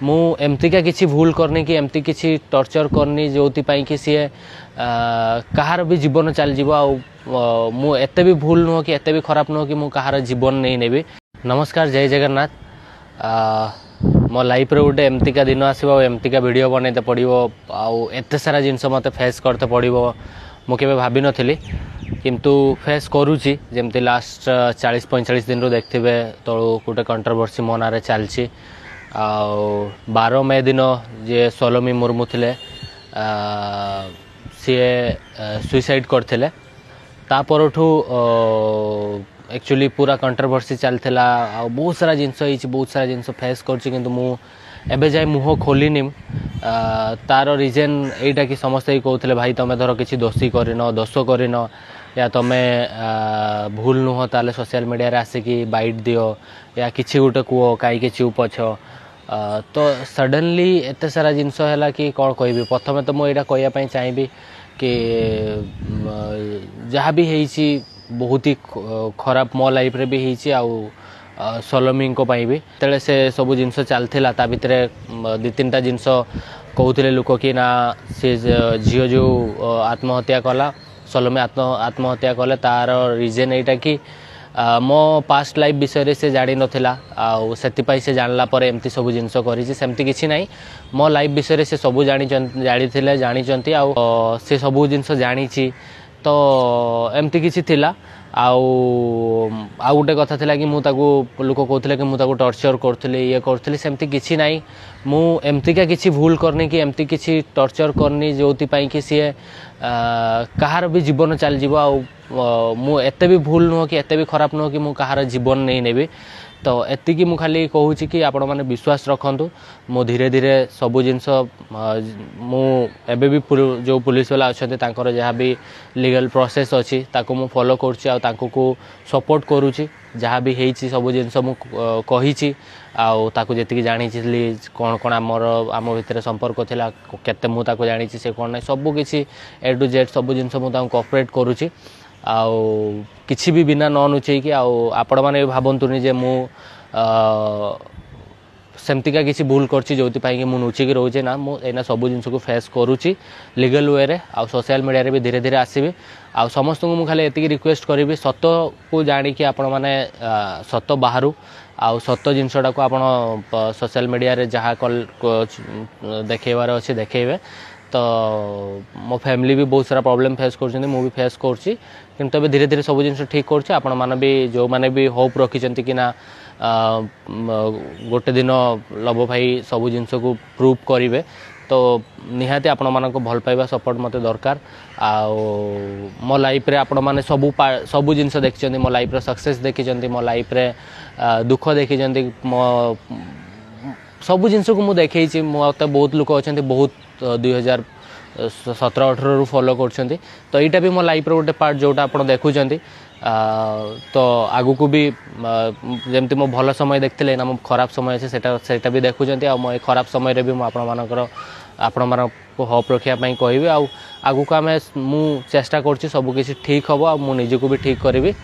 मु एमतीका किसी भूल करनी कि एमती किसी टर्चर करनी जो कि सी कहार भी जीवन चल मु एते भी भूल नुह कि एते भी खराब नुह कि मु कहार जीवन नहीं नेबी। नमस्कार, जय जगन्नाथ। मो लाइफ रे गोटे एमतीका दिन आसो एमतीका वीडियो बनते पड़ो आते सारा जिनस मत फेस करते पड़ो मुझे भाभी नी किंतु फेस करुच्ची जमती लास्ट 40-45 दिन देखते तलू गोटे कंट्रोवर्सी मो ना चलती 12 मे दिन जे सोलोमी मुर्मू थे सी सुइसाइड करते तापरठू एक्चुअली पूरा कंट्रोवर्सी चलता बहुत सारा जिनस बहुत सारा जिनस फेस कर जाए मुह खोलनी तार रीजन यहीटा कि समस्ते कहते भाई तुम धर किसी दोषी करन दोष करन या तुम्हें भूल नुह ताले सोशल मीडिया आसिकी बाइट दियो या किसी गोटे कह कहीं चुप अछ तो सडनली एत सारा जिनस है कि कौन कह प्रथम तो मुझे कहवाई चाहिए कि जहाँ भी है बहुत ही खराब मो लाइफ रे भी है सोलोमी भी तेरे से सब जिनस चलता ता भितर 2-3टा जिनस कहते लोक कि ना सी झील जो आत्महत्या कला सोलोमी आत्महत्या कले तार रिजन यहीटा कि मो पास्ट लाइफ विषय से जानी नथिला से जानला पर एमती सब जिनस करमती किसी ना मो लाइफ विषय से सब जानी से सब जिनस जानी तो एमती किसी थिला आउ गोटे कथा थिला कि मुझे लोक कहते कि मुझे टर्चर करुली ये करुली सेमती किसी ना मु एमतीका किसी भूल करनी कि एमती किसी टर्चर करनी जो कि सी कहार भी जीवन चल मु एते भी भूल नुह कि एते भी खराब नुह कि मु कहार जीवन नहीं नेबी। तो एतिकी मु खाली कहूँ कि आपण मैंने विश्वास रखु मु धीरे धीरे सब जिनस मु एबे भी जो पुलिस वाला अच्छा जहाँ भी लीगल प्रोसेस अच्छी ताको मु फॉलो करूँ सपोर्ट करुच्ची जहाँ भी है सब जिनस मु कही ताको जी जानी कौन कौन आम भितर संपर्क थिला केते मु ताको जानी से कौन ना सब किसी A to Z सब जिनस मुझे कोऑपरेट करुच्ची किसी भी बिना न नुचेकी आपण मैंने भावतुनि जे मु सेमतिका किसी भूल करछि जो कि मु नुचिकी रोचे ना मुझे सब जिनस को फेस करुच्ची लीगल वे रे सोशल मीडिया रे भी धीरे धीरे आसबि समस्त को मु खाली एतिकी रिक्वेस्ट करी सत को जानिकी आपण माने सत बाहरु सत जिनसटा को आपण सोशल मीडिया रे जहाँ देखेबार अच्छे देखेबे। तो मो फैमिली भी बहुत सारा प्रॉब्लम फेस कर भी फेस करुच्ची किंतु अभी धीरे धीरे सब जिन ठीक करुच्ची आपण माने भी जो माने भी होप रखिंट कि ना गोटे दिन लव भाई सब जिनस को प्रूव करेंगे तो निहाती आपण मानक भल पाइबा सपोर्ट मते दरकार मो लाइफ रे आपण माने सब जिनस देखिं मो लाइफ रे सक्सेस देखिं मो लाइफ रे दुख देखिं मो सब जिनस को मुझे देखी मत बहुत लोक अच्छा बहुत 2017-18 रु फॉलो कर तो यहाँ भी मो लाइफ गोटे पार्ट जोटा आप देखुं तो आगु को भी जमती मो भल समय देखते ना मो खराब समय अच्छे सेटा भी देखुं मो खराब समय रे भी आपण को होप रखापी कहबी आगु को आम मु चेष्टा कर सब किसी ठीक हम मु निजी को भी ठीक करी।